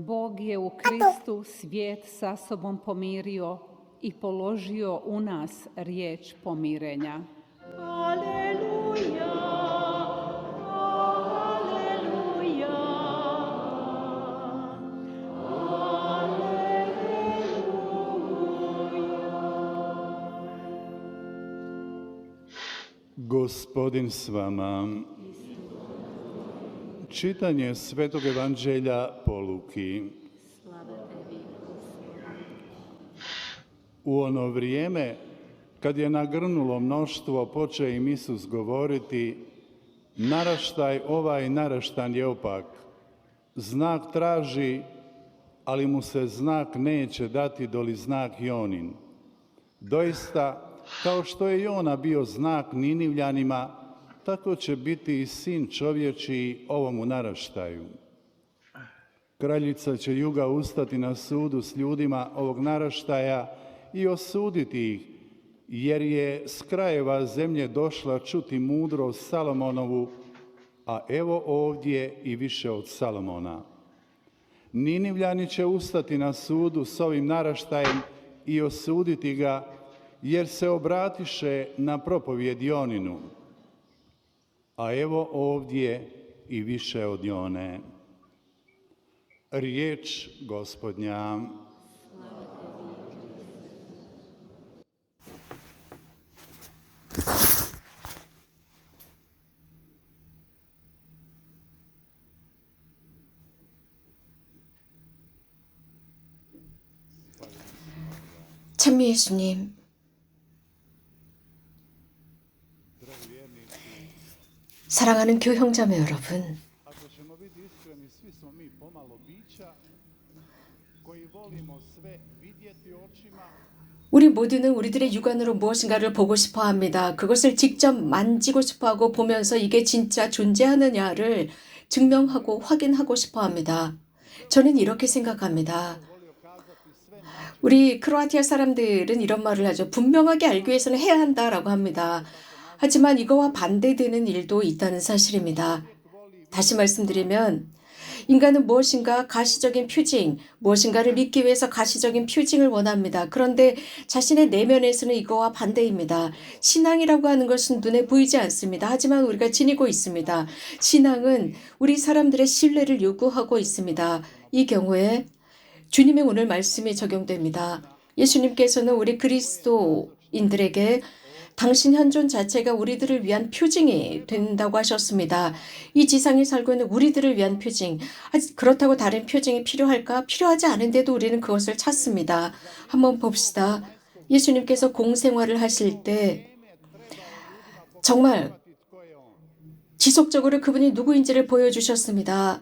Bog je u Kristu svijet sa sobom pomirio i položio u nas riječ pomirenja. Aleluja, aleluja, Gospodin s vama. Čitanje Svetog Evanđelja po Luki. U ono vrijeme, kad je nagrnulo mnoštvo, poče im Isus govoriti: naraštaj ovaj naraštan je opak. Znak traži, ali mu se znak neće dati doli znak Jonin. Doista, kao što je Jona bio znak Ninivljanima, tako će biti i sin čovječiji ovomu naraštaju. Kraljica će juga ustati na sudu s ljudima ovog naraštaja i osuditi ih, jer je s krajeva zemlje došla čuti mudrost Salomonovu, a evo ovdje i više od Salomona. Ninivljani će ustati na sudu s ovim naraštajem i osuditi ga, jer se obratiše na propovjed Joninu. A evo ovdje i više od Jone. Riječ Gospodnja. 참 예수님, 사랑하는 교형자매 여러분, Ako ćemo biti iskreni, svi smo mi pomalo bića koji volimo sve vidjeti očima. 우리 모두는 우리들의 육안으로 무엇인가를 보고 싶어 합니다. 그것을 직접 만지고 싶어 하고 보면서 이게 진짜 존재하느냐를 증명하고 확인하고 싶어 합니다. 저는 이렇게 생각합니다. 우리 크로아티아 사람들은 이런 말을 하죠. 분명하게 알기 위해서는 해야 한다라고 합니다. 하지만 이거와 반대되는 일도 있다는 사실입니다. 다시 말씀드리면 인간은 무엇인가 가시적인 표징, 무엇인가를 믿기 위해서 가시적인 표징을 원합니다. 그런데 자신의 내면에서는 이거와 반대입니다. 신앙이라고 하는 것은 눈에 보이지 않습니다. 하지만 우리가 지니고 있습니다. 신앙은 우리 사람들의 신뢰를 요구하고 있습니다. 이 경우에 주님의 오늘 말씀이 적용됩니다. 예수님께서는 우리 그리스도인들에게 당신 현존 자체가 우리들을 위한 표징이 된다고 하셨습니다. 이 지상에 살고 있는 우리들을 위한 표징. 그렇다고 다른 표징이 필요할까? 필요하지 않은데도 우리는 그것을 찾습니다. 한번 봅시다. 예수님께서 공생활을 하실 때 정말 지속적으로 그분이 누구인지를 보여주셨습니다.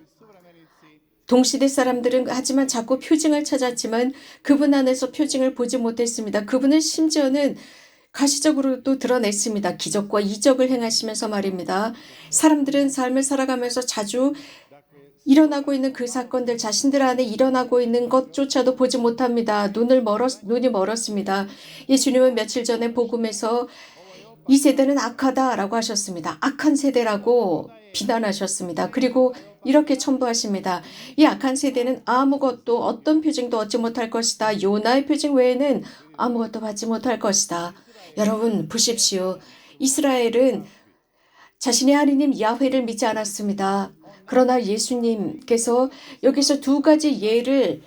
동시대 사람들은 하지만 자꾸 표징을 찾았지만 그분 안에서 표징을 보지 못했습니다. 그분은 심지어는 가시적으로도 드러냈습니다. 기적과 이적을 행하시면서 말입니다. 사람들은 삶을 살아가면서 자주 일어나고 있는 그 사건들, 자신들 안에 일어나고 있는 것조차도 보지 못합니다. 눈이 멀었습니다. 예수님은 며칠 전에 복음에서 이 세대는 악하다라고 하셨습니다. 악한 세대라고 비난하셨습니다. 그리고 이렇게 첨부하십니다. 이 악한 세대는 아무것도 어떤 표징도 얻지 못할 것이다. 요나의 표징 외에는 아무것도 받지 못할 것이다. 여러분 보십시오. 이스라엘은 자신의 하느님 야훼를 믿지 않았습니다. 그러나 예수님께서 여기서 두 가지 예를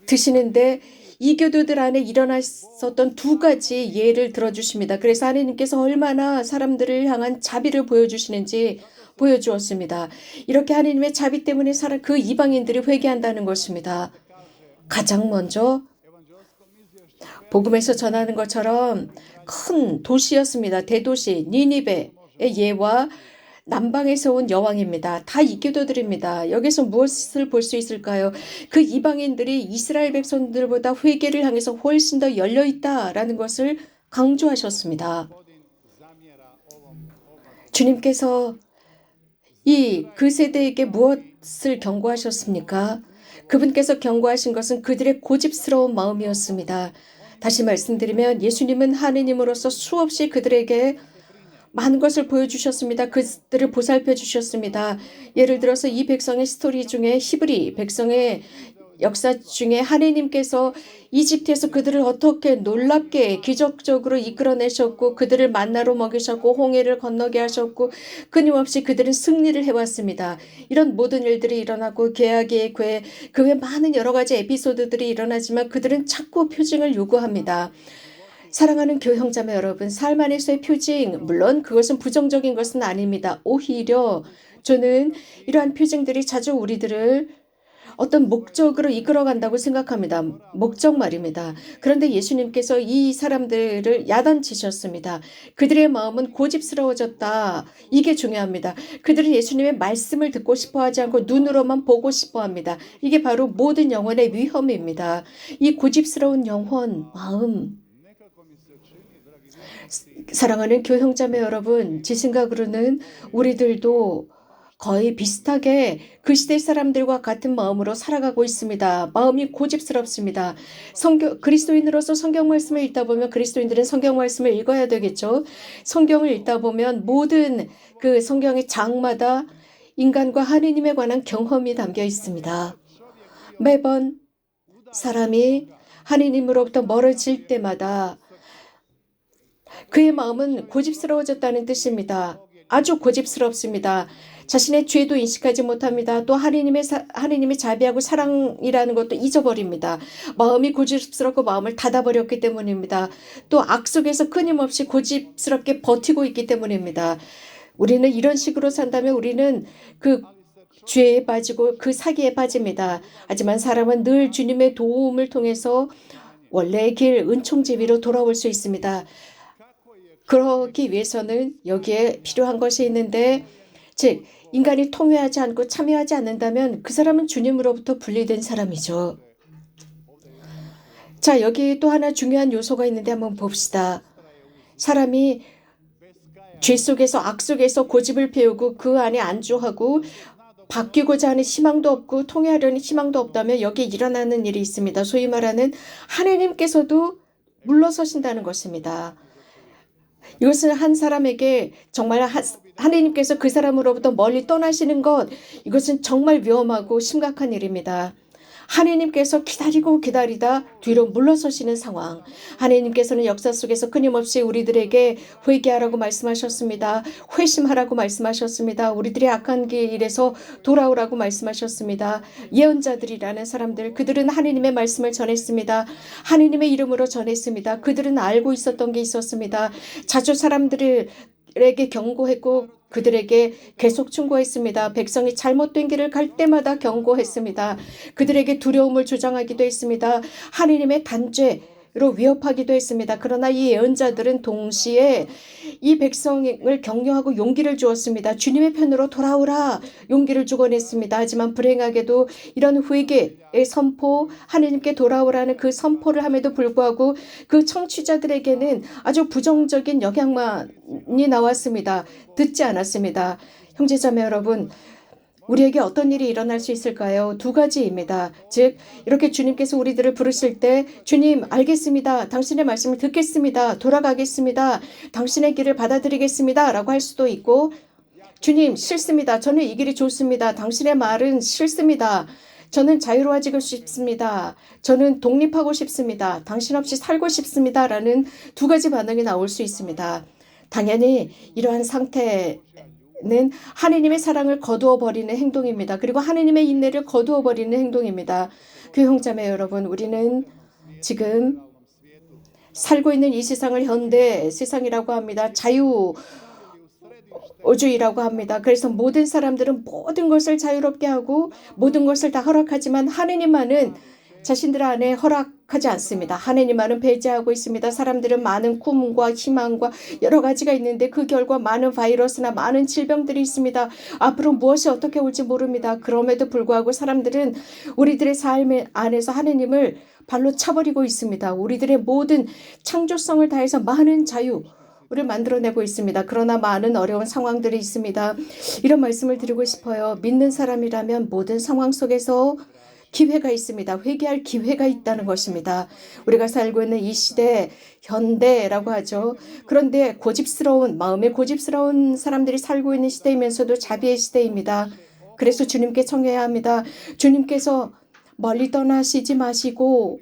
드시는데 이교도들 안에 일어났었던 두 가지 예를 들어주십니다. 그래서 하느님께서 얼마나 사람들을 향한 자비를 보여주시는지 보여주었습니다. 이렇게 하느님의 자비 때문에 그 이방인들이 회개한다는 것입니다. 가장 먼저 복음에서 전하는 것처럼 큰 도시였습니다. 대도시 니니베의 예와 남방에서 온 여왕입니다. 다 이교도들입니다. 여기서 무엇을 볼 수 있을까요? 그 이방인들이 이스라엘 백성들보다 회개를 향해서 훨씬 더 열려있다라는 것을 강조하셨습니다. 주님께서 그 세대에게 무엇을 경고하셨습니까? 그분께서 경고하신 것은 그들의 고집스러운 마음이었습니다. 다시 말씀드리면 예수님은 하느님으로서 수없이 그들에게 많은 것을 보여주셨습니다. 그들을 보살펴 주셨습니다. 예를 들어서 이 백성의 스토리 중에 히브리 백성의 역사 중에 하나님께서 이집트에서 그들을 어떻게 놀랍게 기적적으로 이끌어내셨고 그들을 만나로 먹이셨고 홍해를 건너게 하셨고 끊임없이 그들은 승리를 해왔습니다. 이런 모든 일들이 일어나고 계약의 그 외 많은 여러 가지 에피소드들이 일어나지만 그들은 자꾸 표징을 요구합니다. 사랑하는 교형자매 여러분, 삶 안에서의 표징, 물론 그것은 부정적인 것은 아닙니다. 오히려 저는 이러한 표징들이 자주 우리들을 어떤 목적으로 이끌어간다고 생각합니다. 목적 말입니다. 그런데 예수님께서 이 사람들을 야단치셨습니다. 그들의 마음은 고집스러워졌다. 이게 중요합니다. 그들은 예수님의 말씀을 듣고 싶어하지 않고 눈으로만 보고 싶어합니다. 이게 바로 모든 영혼의 위험입니다. 이 고집스러운 영혼, 마음. 사랑하는 교형자매 여러분, 제 생각으로는 우리들도 거의 비슷하게 그 시대 사람들과 같은 마음으로 살아가고 있습니다. 마음이 고집스럽습니다. 그리스도인으로서 성경 말씀을 읽다 보면 그리스도인들은 성경 말씀을 읽어야 되겠죠. 성경을 읽다 보면 모든 그 성경의 장마다 인간과 하느님에 관한 경험이 담겨 있습니다. 매번 사람이 하느님으로부터 멀어질 때마다 그의 마음은 고집스러워졌다는 뜻입니다. 아주 고집스럽습니다. 자신의 죄도 인식하지 못합니다. 또 하느님의 자비하고 사랑이라는 것도 잊어버립니다. 마음이 고집스럽고 마음을 닫아버렸기 때문입니다. 또 악 속에서 끊임없이 고집스럽게 버티고 있기 때문입니다. 우리는 이런 식으로 산다면 우리는 그 죄에 빠지고 그 사기에 빠집니다. 하지만 사람은 늘 주님의 도움을 통해서 원래의 길 은총제 위로 돌아올 수 있습니다. 그러기 위해서는 여기에 필요한 것이 있는데, 즉 인간이 통회하지 않고 참여하지 않는다면 그 사람은 주님으로부터 분리된 사람이죠. 자, 여기 또 하나 중요한 요소가 있는데 한번 봅시다. 사람이 죄 속에서 악 속에서 고집을 피우고 그 안에 안주하고 바뀌고자 하는 희망도 없고 통회하려는 희망도 없다면 여기에 일어나는 일이 있습니다. 소위 말하는 하느님께서도 물러서신다는 것입니다. 이것은 한 사람에게 정말 하느님께서 그 사람으로부터 멀리 떠나시는 것, 이것은 정말 위험하고 심각한 일입니다. 하느님께서 기다리고 기다리다 뒤로 물러서시는 상황. 하느님께서는 역사 속에서 끊임없이 우리들에게 회개하라고 말씀하셨습니다. 회심하라고 말씀하셨습니다. 우리들의 악한 길에서 돌아오라고 말씀하셨습니다. 예언자들이라는 사람들, 그들은 하느님의 말씀을 전했습니다. 하느님의 이름으로 전했습니다. 그들은 알고 있었던 게 있었습니다. 자주 사람들에게 경고했고 그들에게 계속 충고했습니다. 백성이 잘못된 길을 갈 때마다 경고했습니다. 그들에게 두려움을 조장하기도 했습니다. 하느님의 단죄로 위협하기도 했습니다. 그러나 이 예언자들은 동시에 이 백성을 격려하고 용기를 주었습니다. 주님의 편으로 돌아오라 용기를 주곤 했습니다. 하지만 불행하게도 이런 회개의 선포, 하느님께 돌아오라는 그 선포를 함에도 불구하고 그 청취자들에게는 아주 부정적인 영향만이 나왔습니다. 듣지 않았습니다. 형제자매 여러분, 우리에게 어떤 일이 일어날 수 있을까요? 두 가지입니다. 즉 이렇게 주님께서 우리들을 부르실 때 주님 알겠습니다. 당신의 말씀을 듣겠습니다. 돌아가겠습니다. 당신의 길을 받아들이겠습니다. 라고 할 수도 있고, 주님 싫습니다. 저는 이 길이 좋습니다. 당신의 말은 싫습니다. 저는 자유로워지고 싶습니다. 저는 독립하고 싶습니다. 당신 없이 살고 싶습니다. 라는 두 가지 반응이 나올 수 있습니다. 당연히 이러한 상태는 하느님의 사랑을 거두어 버리는 행동입니다. 그리고 하느님의 인내를 거두어 버리는 행동입니다. 교형자매 여러분, 우리는 지금 살고 있는 이 세상을 현대 세상이라고 합니다. 자유주의라고 합니다. 그래서 모든 사람들은 모든 것을 자유롭게 하고 모든 것을 다 허락하지만 하느님만은 자신들 안에 허락하지 않습니다. 하느님만은 배제하고 있습니다. 사람들은 많은 꿈과 희망과 여러 가지가 있는데 그 결과 많은 바이러스나 많은 질병들이 있습니다. 앞으로 무엇이 어떻게 올지 모릅니다. 그럼에도 불구하고 사람들은 우리들의 삶 안에서 하느님을 발로 차버리고 있습니다. 우리들의 모든 창조성을 다해서 많은 자유를 만들어내고 있습니다. 그러나 많은 어려운 상황들이 있습니다. 이런 말씀을 드리고 싶어요. 믿는 사람이라면 모든 상황 속에서 기회가 있습니다. 회개할 기회가 있다는 것입니다. 우리가 살고 있는 이 시대, 현대라고 하죠. 그런데 마음에 고집스러운 사람들이 살고 있는 시대이면서도 자비의 시대입니다. 그래서 주님께 청해야 합니다. 주님께서 멀리 떠나시지 마시고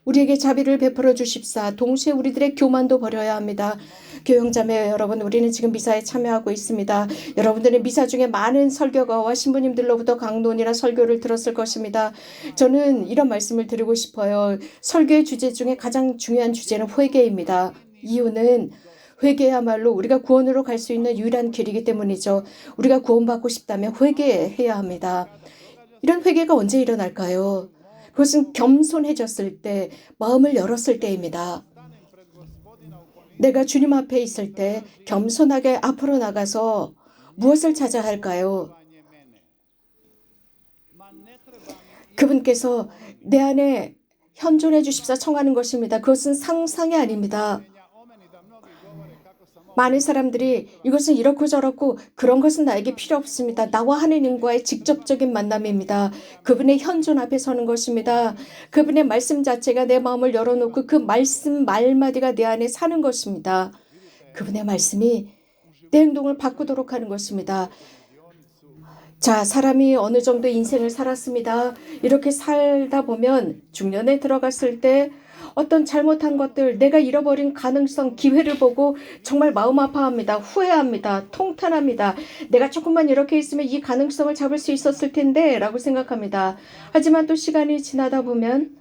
우리에게 자비를 베풀어 주십사. 동시에 우리들의 교만도 버려야 합니다. 교영자매 여러분, 우리는 지금 미사에 참여하고 있습니다. 여러분들은 미사 중에 많은 설교가와 신부님들로부터 강론이나 설교를 들었을 것입니다. 저는 이런 말씀을 드리고 싶어요. 설교의 주제 중에 가장 중요한 주제는 회개입니다. 이유는 회개야말로 우리가 구원으로 갈 수 있는 유일한 길이기 때문이죠. 우리가 구원받고 싶다면 회개해야 합니다. 이런 회개가 언제 일어날까요? 그것은 겸손해졌을 때, 마음을 열었을 때입니다. 내가 주님 앞에 있을 때 겸손하게 앞으로 나가서 무엇을 찾아야 할까요? 그분께서 내 안에 현존해 주십사 청하는 것입니다. 그것은 상상이 아닙니다. 많은 사람들이 이것은 이렇고 저렇고 그런 것은 나에게 필요 없습니다. 나와 하느님과의 직접적인 만남입니다. 그분의 현존 앞에 서는 것입니다. 그분의 말씀 자체가 내 마음을 열어놓고 그 말씀 말마디가 내 안에 사는 것입니다. 그분의 말씀이 내 행동을 바꾸도록 하는 것입니다. 자, 사람이 어느 정도 인생을 살았습니다. 이렇게 살다 보면 중년에 들어갔을 때 어떤 잘못한 것들, 내가 잃어버린 가능성, 기회를 보고 정말 마음 아파합니다. 후회합니다. 통탄합니다. 내가 조금만 이렇게 있으면 이 가능성을 잡을 수 있었을 텐데 라고 생각합니다. 하지만 또 시간이 지나다 보면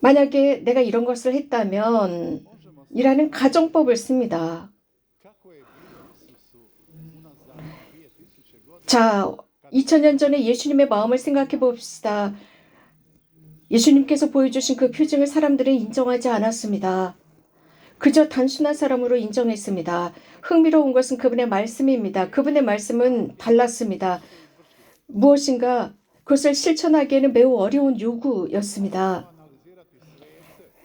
만약에 내가 이런 것을 했다면 이라는 가정법을 씁니다. 자, 2000년 전에 예수님의 마음을 생각해 봅시다. 예수님께서 보여주신 그 표징을 사람들은 인정하지 않았습니다. 그저 단순한 사람으로 인정했습니다. 흥미로운 것은 그분의 말씀입니다. 그분의 말씀은 달랐습니다. 무엇인가 그것을 실천하기에는 매우 어려운 요구였습니다.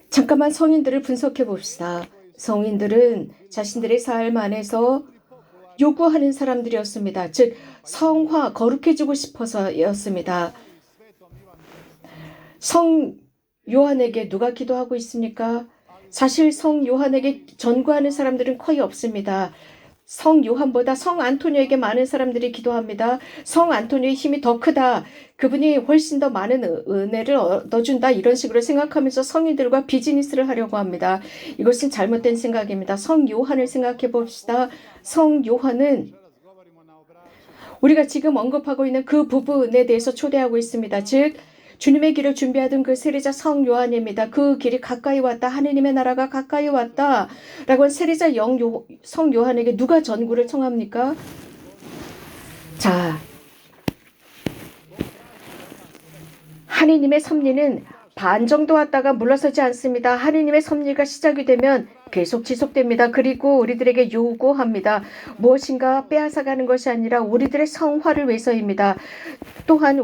잠깐만 성인들을 분석해 봅시다. 성인들은 자신들의 삶 안에서 요구하는 사람들이었습니다. 즉 성화, 거룩해지고 싶어서였습니다. 성 요한에게 누가 기도하고 있습니까? 사실 성 요한에게 전구하는 사람들은 거의 없습니다. 성 요한보다 성 안토니오에게 많은 사람들이 기도합니다. 성 안토니오의 힘이 더 크다. 그분이 훨씬 더 많은 은혜를 얻어준다. 이런 식으로 생각하면서 성인들과 비즈니스를 하려고 합니다. 이것은 잘못된 생각입니다. 성 요한을 생각해 봅시다. 성 요한은 우리가 지금 언급하고 있는 그 부분에 대해서 초대하고 있습니다. 즉 주님의 길을 준비하던 그 세례자 성 요한입니다. 그 길이 가까이 왔다. 하느님의 나라가 가까이 왔다. 라고 한 세례자 성 요한에게 누가 전구를 청합니까? 자, 하느님의 섭리는 반 정도 왔다가 물러서지 않습니다. 하느님의 섭리가 시작이 되면 계속 지속됩니다. 그리고 우리들에게 요구합니다. 무엇인가 빼앗아가는 것이 아니라 우리들의 성화를 위해서입니다. 또한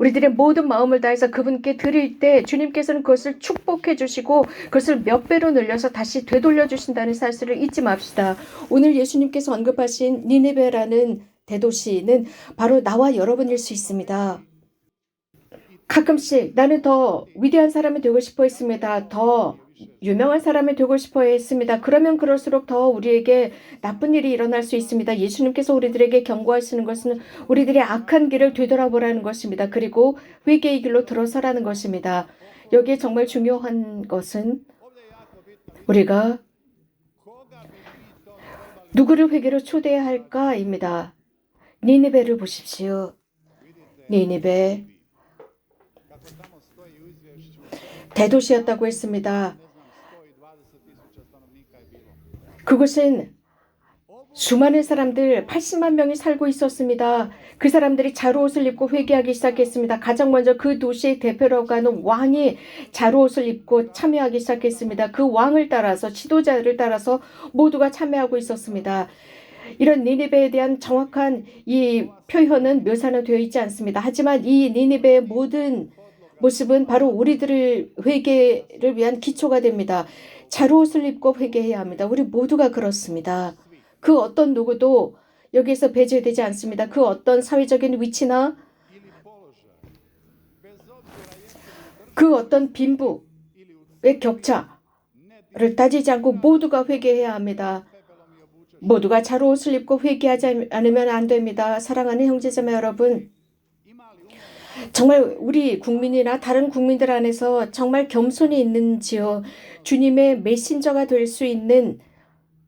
우리들의 모든 마음을 다해서 그분께 드릴 때 주님께서는 그것을 축복해 주시고 그것을 몇 배로 늘려서 다시 되돌려 주신다는 사실을 잊지 맙시다. 오늘 예수님께서 언급하신 니느베라는 대도시는 바로 나와 여러분일 수 있습니다. 가끔씩 나는 더 위대한 사람이 되고 싶어 했습니다. 더 유명한 사람이 되고 싶어 했습니다. 그러면 그럴수록 더 우리에게 나쁜 일이 일어날 수 있습니다. 예수님께서 우리들에게 경고하시는 것은 우리들의 악한 길을 되돌아보라는 것입니다. 그리고 회개의 길로 들어서라는 것입니다. 여기에 정말 중요한 것은 우리가 누구를 회개로 초대해야 할까입니다. 니느베를 보십시오. 니느베 대도시였다고 했습니다. 그곳은 수많은 사람들 80만 명이 살고 있었습니다. 그 사람들이 자루옷을 입고 회개하기 시작했습니다. 가장 먼저 그 도시의 대표라고 하는 왕이 자루옷을 입고 참여하기 시작했습니다. 그 왕을 따라서 지도자를 따라서 모두가 참여하고 있었습니다. 이런 니느베에 대한 정확한 이 표현은 묘사는 되어 있지 않습니다. 하지만 이 니느베의 모든 모습은 바로 우리들을 회개를 위한 기초가 됩니다. 자루옷을 입고 회개해야 합니다. 우리 모두가 그렇습니다. 그 어떤 누구도 여기에서 배제되지 않습니다. 그 어떤 사회적인 위치나 그 어떤 빈부의 격차를 따지지 않고 모두가 회개해야 합니다. 모두가 잘 옷을 입고 회개하지 않으면 안 됩니다. 사랑하는 형제자매 여러분, 정말 우리 국민이나 다른 국민들 안에서 정말 겸손이 있는지요? 주님의 메신저가 될 수 있는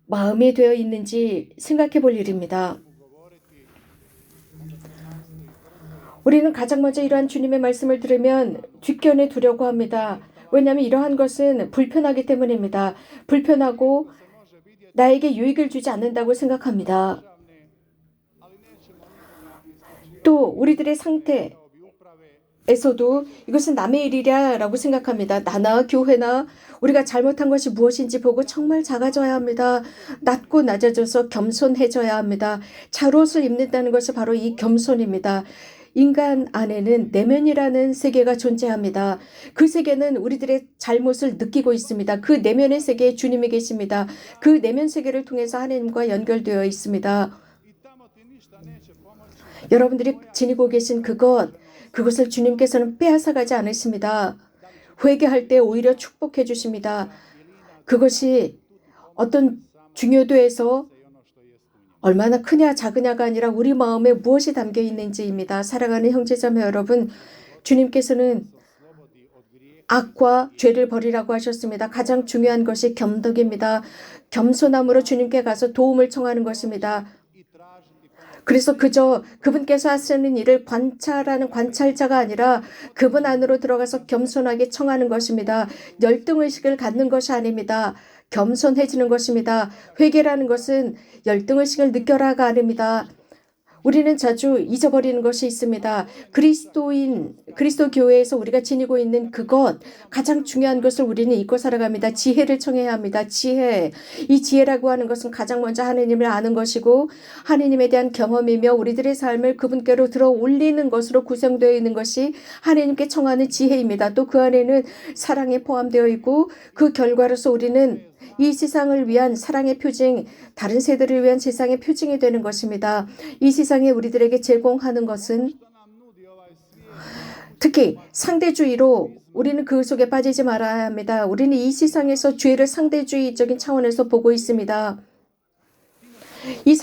마음이 되어 있는지 생각해 볼 일입니다. 우리는 가장 먼저 이러한 주님의 말씀을 들으면 뒷견에 두려고 합니다. 왜냐하면 이러한 것은 불편하기 때문입니다. 불편하고 나에게 유익을 주지 않는다고 생각합니다. 또 우리들의 상태에서도 이것은 남의 일이랴 라고 생각합니다. 나나 교회나 우리가 잘못한 것이 무엇인지 보고 정말 작아져야 합니다. 낮고 낮아져서 겸손해져야 합니다. 잘 옷을 입는다는 것이 바로 이 겸손입니다. 인간 안에는 내면이라는 세계가 존재합니다. 그 세계는 우리들의 잘못을 느끼고 있습니다. 그 내면의 세계에 주님이 계십니다. 그 내면 세계를 통해서 하나님과 연결되어 있습니다. 여러분들이 지니고 계신 그것을 주님께서는 빼앗아가지 않으십니다. 회개할 때 오히려 축복해 주십니다. 그것이 어떤 중요도에서 얼마나 크냐 작으냐가 아니라 우리 마음에 무엇이 담겨 있는지입니다. 사랑하는 형제자매 여러분, 주님께서는 악과 죄를 버리라고 하셨습니다. 가장 중요한 것이 겸덕입니다. 겸손함으로 주님께 가서 도움을 청하는 것입니다. 그래서 그저 그분께서 하시는 일을 관찰하는 관찰자가 아니라 그분 안으로 들어가서 겸손하게 청하는 것입니다. 열등의식을 갖는 것이 아닙니다. 겸손해지는 것입니다. 회개라는 것은 열등의식을 느껴라가 아닙니다. 우리는 자주 잊어버리는 것이 있습니다. 그리스도 교회에서 우리가 지니고 있는 그것, 가장 중요한 것을 우리는 잊고 살아갑니다. 지혜를 청해야 합니다. 지혜. 이 지혜라고 하는 것은 가장 먼저 하느님을 아는 것이고 하느님에 대한 경험이며 우리들의 삶을 그분께로 들어 올리는 것으로 구성되어 있는 것이 하느님께 청하는 지혜입니다. 또 그 안에는 사랑이 포함되어 있고 그 결과로서 우리는 이 세상을 위한 사랑의 표징, 다른 세대를 위한 세상의 표징이 되는 것입니다. 이 세상에 우리들에게 제공하는 것은 특히 상대주의로 우리는 그 속에 빠지지 말아야 합니다. 우리는 이 세상에서 죄를 상대주의적인 차원에서 보고 있습니다. 이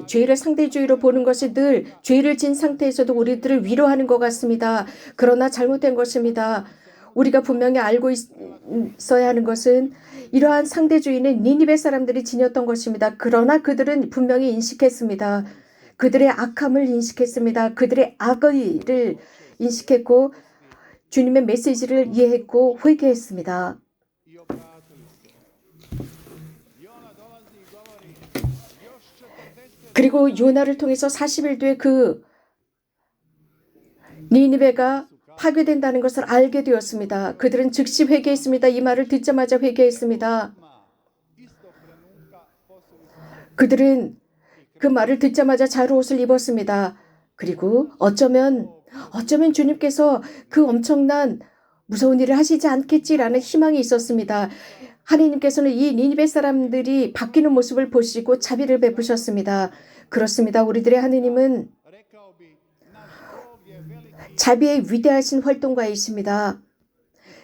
죄를 상대주의로 보는 것이 늘 죄를 진 상태에서도 우리들을 위로하는 것 같습니다. 그러나 잘못된 것입니다. 우리가 분명히 알고 있어야 하는 것은 이러한 상대주의는 니니베 사람들이 지녔던 것입니다. 그러나 그들은 분명히 인식했습니다. 그들의 악함을 인식했습니다. 그들의 악의를 인식했고 주님의 메시지를 이해했고 회개했습니다. 그리고 요나를 통해서 40일 뒤에 그 니니베가 파괴된다는 것을 알게 되었습니다. 그들은 즉시 회개했습니다. 이 말을 듣자마자 회개했습니다. 그들은 그 말을 듣자마자 잘 옷을 입었습니다. 그리고 어쩌면 주님께서 그 엄청난 무서운 일을 하시지 않겠지라는 희망이 있었습니다. 하나님께서는 이 니니베 사람들이 바뀌는 모습을 보시고 자비를 베푸셨습니다. 그렇습니다. 우리들의 하느님은 자비의 위대하신 활동가이십니다.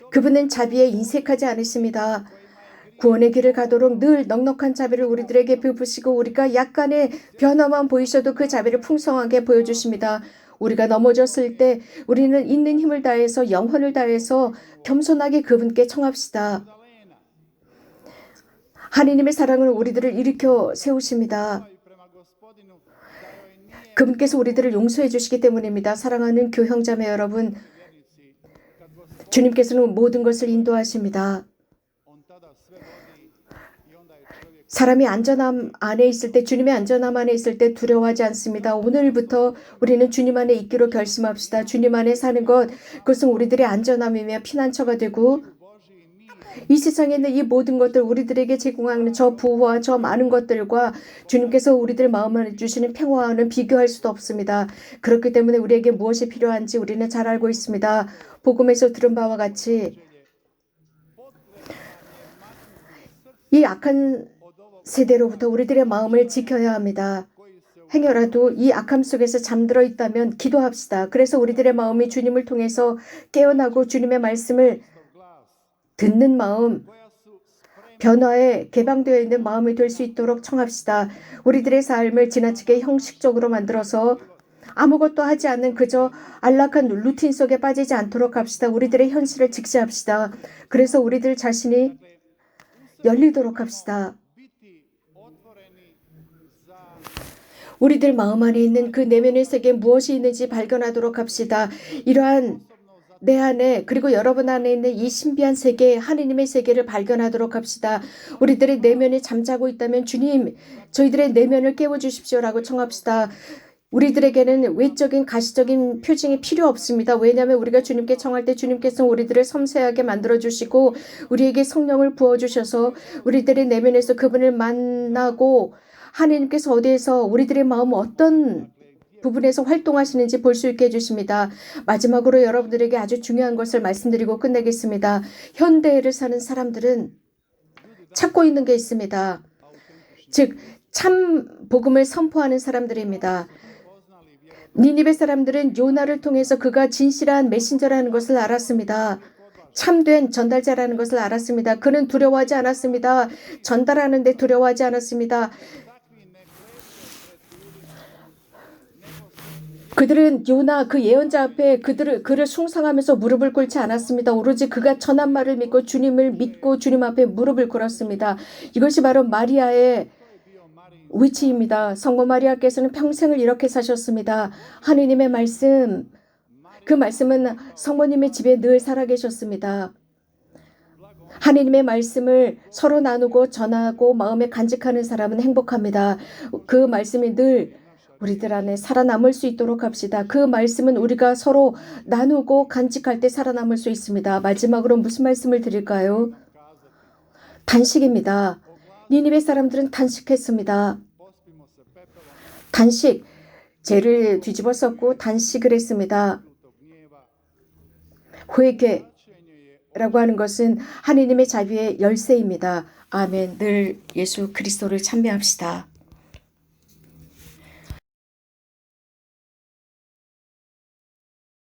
그분은 자비에 인색하지 않으십니다. 구원의 길을 가도록 늘 넉넉한 자비를 우리들에게 베푸시고 우리가 약간의 변화만 보이셔도 그 자비를 풍성하게 보여주십니다. 우리가 넘어졌을 때 우리는 있는 힘을 다해서 영혼을 다해서 겸손하게 그분께 청합시다. 하나님의 사랑은 우리들을 일으켜 세우십니다. 그분께서 우리들을 용서해 주시기 때문입니다. 사랑하는 교형자매 여러분, 주님께서는 모든 것을 인도하십니다. 사람이 안전함 안에 있을 때, 주님의 안전함 안에 있을 때 두려워하지 않습니다. 오늘부터 우리는 주님 안에 있기로 결심합시다. 주님 안에 사는 것, 그것은 우리들의 안전함이며 피난처가 되고 이 세상에 있는 이 모든 것들 우리들에게 제공하는 저 부와 저 많은 것들과 주님께서 우리들 마음을 주시는 평화와는 비교할 수도 없습니다. 그렇기 때문에 우리에게 무엇이 필요한지 우리는 잘 알고 있습니다. 복음에서 들은 바와 같이 이 악한 세대로부터 우리들의 마음을 지켜야 합니다. 행여라도 이 악함 속에서 잠들어 있다면 기도합시다. 그래서 우리들의 마음이 주님을 통해서 깨어나고 주님의 말씀을 듣는 마음, 변화에 개방되어 있는 마음이 될 수 있도록 청합시다. 우리들의 삶을 지나치게 형식적으로 만들어서 아무것도 하지 않는 그저 안락한 루틴 속에 빠지지 않도록 합시다. 우리들의 현실을 직시합시다. 그래서 우리들 자신이 열리도록 합시다. 우리들 마음 안에 있는 그 내면의 세계에 무엇이 있는지 발견하도록 합시다. 이러한 내 안에 그리고 여러분 안에 있는 이 신비한 세계, 하느님의 세계를 발견하도록 합시다. 우리들의 내면에 잠자고 있다면 주님, 저희들의 내면을 깨워주십시오라고 청합시다. 우리들에게는 외적인 가시적인 표징이 필요 없습니다. 왜냐하면 우리가 주님께 청할 때 주님께서 우리들을 섬세하게 만들어주시고 우리에게 성령을 부어주셔서 우리들의 내면에서 그분을 만나고 하나님께서 어디에서 우리들의 마음 어떤 부분에서 활동하시는지 볼 수 있게 해주십니다. 마지막으로 여러분들에게 아주 중요한 것을 말씀드리고 끝내겠습니다. 현대를 사는 사람들은 찾고 있는 게 있습니다. 즉, 참 복음을 선포하는 사람들입니다. 니니베 사람들은 요나를 통해서 그가 진실한 메신저라는 것을 알았습니다. 참된 전달자라는 것을 알았습니다. 그는 두려워하지 않았습니다. 전달하는데 두려워하지 않았습니다. 그들은 요나 그 예언자 앞에 그를 숭상하면서 무릎을 꿇지 않았습니다. 오로지 그가 전한 말을 믿고 주님을 믿고 주님 앞에 무릎을 꿇었습니다. 이것이 바로 마리아의 위치입니다. 성모 마리아께서는 평생을 이렇게 사셨습니다. 하느님의 말씀, 그 말씀은 성모님의 집에 늘 살아계셨습니다. 하느님의 말씀을 서로 나누고 전하고 마음에 간직하는 사람은 행복합니다. 그 말씀이 늘 우리들 안에 살아남을 수 있도록 합시다. 그 말씀은 우리가 서로 나누고 간직할 때 살아남을 수 있습니다. 마지막으로 무슨 말씀을 드릴까요? 단식입니다. 니니베 사람들은 단식했습니다. 단식, 죄를 뒤집어 썼고 단식을 했습니다. 회개라고 하는 것은 하느님의 자비의 열쇠입니다. 아멘. 늘 예수 그리스도를 찬미합시다.